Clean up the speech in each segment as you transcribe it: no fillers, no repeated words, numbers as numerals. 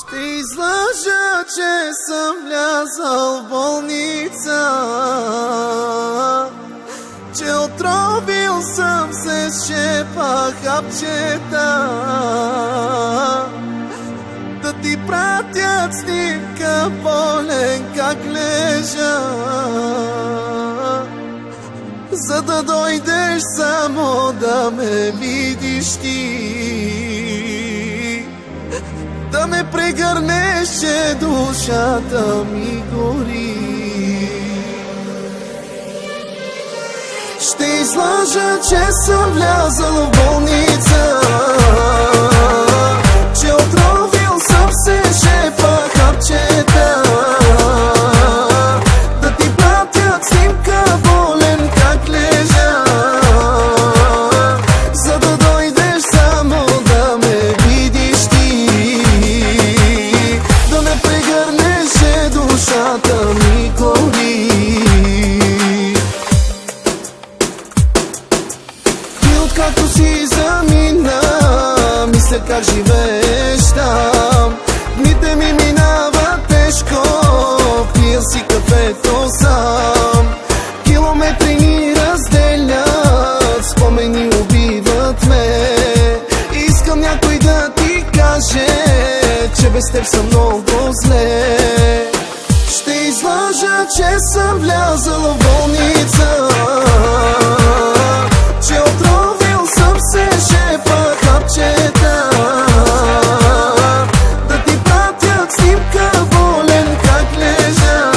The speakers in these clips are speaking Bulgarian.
Ще излъжа, че съм влязал в болница, че отровил съм се с шепа хапчета, да ти пратят снимка болен как лежа, за да дойдеш само да ме видиш ти, да ме прегърнеш, че душата ми гори. Ще излъжа, че съм влязал в болница, че отровил съм се шепа хапчета, да ти пратят снимка болен как лежа, за да дойдеш само да ме видиш ти, да ме прегърнеш, че душата ми гори. Както си замина, мисля как живееш там. Дните ми минават тежко, пия си кафето сам. Километри ни разделят, спомени убиват ме. Искам някой да ти каже, че без теб съм много зле. Ще излъжа, че съм влязал в болница, че отровил съм се шепа хапчета, да ти пратят снимка болен как лежа,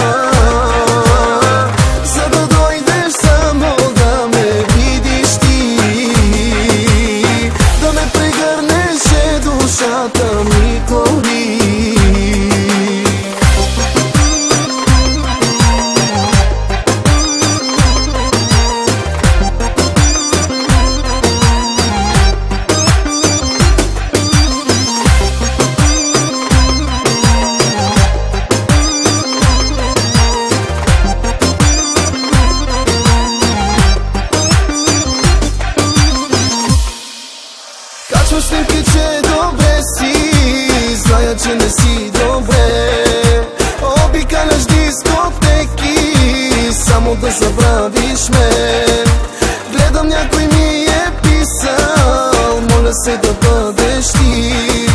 за да дойдеш само да ме видиш ти, да ме прегърнеш, че душата ми гори. Качваш снимки, че добре си, зная, че не си добре. Обикаляш дискотеки, само да забравиш мен. Гледам, някой ми е писал, моля се да бъдеш ти,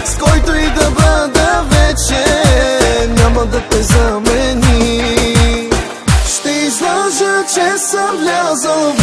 с който и да бъда вече, няма да те замени. Ще излъжа, че съм влязал в